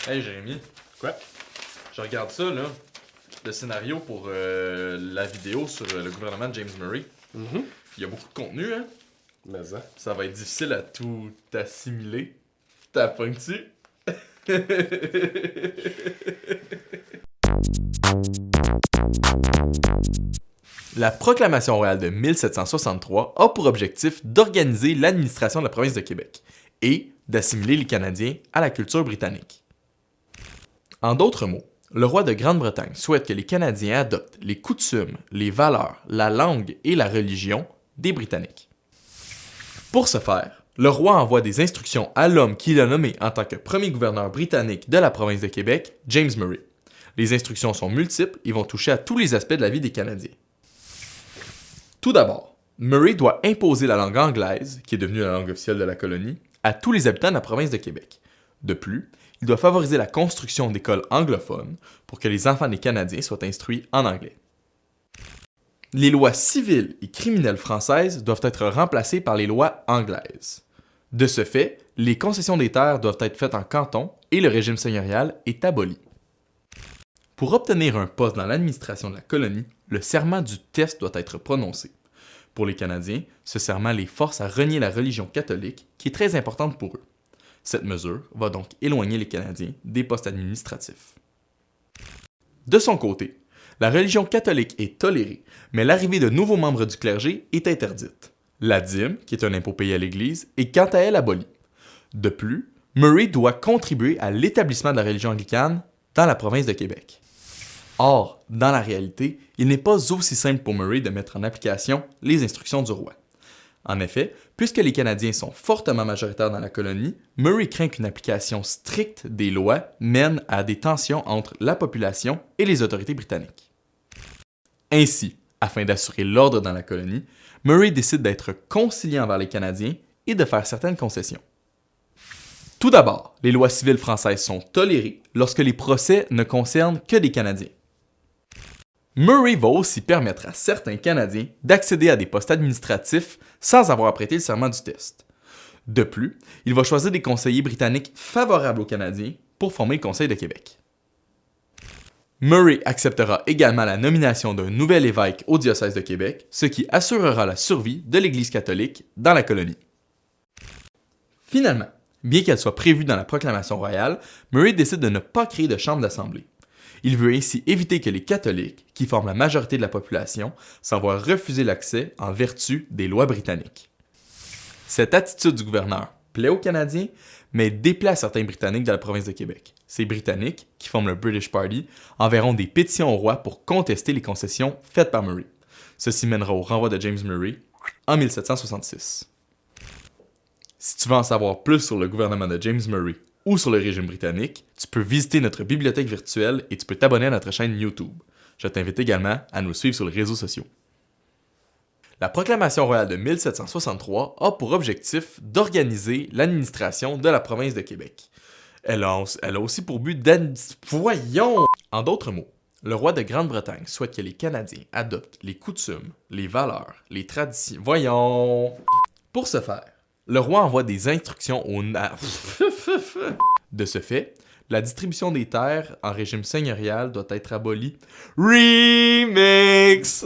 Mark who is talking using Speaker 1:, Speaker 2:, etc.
Speaker 1: Hey Jérémy,
Speaker 2: Quoi?
Speaker 1: je regarde ça là, le scénario pour la vidéo sur le gouvernement de James Murray.
Speaker 2: Mhm.
Speaker 1: Il y a beaucoup de contenu, hein?
Speaker 2: Mais ça.
Speaker 1: Ça va être difficile à tout assimiler. T'as pognes-tu? La proclamation royale de 1763 a pour objectif d'organiser l'administration de la province de Québec et d'assimiler les Canadiens à la culture britannique. En d'autres mots, le roi de Grande-Bretagne souhaite que les Canadiens adoptent les coutumes, les valeurs, la langue et la religion des Britanniques. Pour ce faire, le roi envoie des instructions à l'homme qu'il a nommé en tant que premier gouverneur britannique de la province de Québec, James Murray. Les instructions sont multiples et vont toucher à tous les aspects de la vie des Canadiens. Tout d'abord, Murray doit imposer la langue anglaise, qui est devenue la langue officielle de la colonie, à tous les habitants de la province de Québec. De plus, il doit favoriser la construction d'écoles anglophones pour que les enfants des Canadiens soient instruits en anglais. Les lois civiles et criminelles françaises doivent être remplacées par les lois anglaises. De ce fait, les concessions des terres doivent être faites en canton et le régime seigneurial est aboli. Pour obtenir un poste dans l'administration de la colonie, le serment du test doit être prononcé. Pour les Canadiens, ce serment les force à renier la religion catholique, qui est très importante pour eux. Cette mesure va donc éloigner les Canadiens des postes administratifs. De son côté, la religion catholique est tolérée, mais l'arrivée de nouveaux membres du clergé est interdite. La dîme, qui est un impôt payé à l'Église, est quant à elle abolie. De plus, Murray doit contribuer à l'établissement de la religion anglicane dans la province de Québec. Or, dans la réalité, il n'est pas aussi simple pour Murray de mettre en application les instructions du roi. En effet, puisque les Canadiens sont fortement majoritaires dans la colonie, Murray craint qu'une application stricte des lois mène à des tensions entre la population et les autorités britanniques. Ainsi, afin d'assurer l'ordre dans la colonie, Murray décide d'être conciliant envers les Canadiens et de faire certaines concessions. Tout d'abord, les lois civiles françaises sont tolérées lorsque les procès ne concernent que des Canadiens. Murray va aussi permettre à certains Canadiens d'accéder à des postes administratifs sans avoir prêté le serment du test. De plus, il va choisir des conseillers britanniques favorables aux Canadiens pour former le Conseil de Québec. Murray acceptera également la nomination d'un nouvel évêque au diocèse de Québec, ce qui assurera la survie de l'Église catholique dans la colonie. Finalement, bien qu'elle soit prévue dans la proclamation royale, Murray décide de ne pas créer de chambre d'assemblée. Il veut ainsi éviter que les catholiques, qui forment la majorité de la population, s'en voient refuser l'accès en vertu des lois britanniques. Cette attitude du gouverneur plaît aux Canadiens, mais déplaît à certains Britanniques de la province de Québec. Ces Britanniques, qui forment le British Party, enverront des pétitions au roi pour contester les concessions faites par Murray. Ceci mènera au renvoi de James Murray en 1766. Si tu veux en savoir plus sur le gouvernement de James Murray ou sur le régime britannique, tu peux visiter notre bibliothèque virtuelle et tu peux t'abonner à notre chaîne YouTube. Je t'invite également à nous suivre sur les réseaux sociaux. La proclamation royale de 1763 a pour objectif d'organiser l'administration de la province de Québec. Elle a aussi pour but Voyons! En d'autres mots, le roi de Grande-Bretagne souhaite que les Canadiens adoptent les coutumes, les valeurs, les traditions... Voyons! Pour ce faire, le roi envoie des instructions au... De ce fait, la distribution des terres en régime seigneurial doit être abolie. Remix!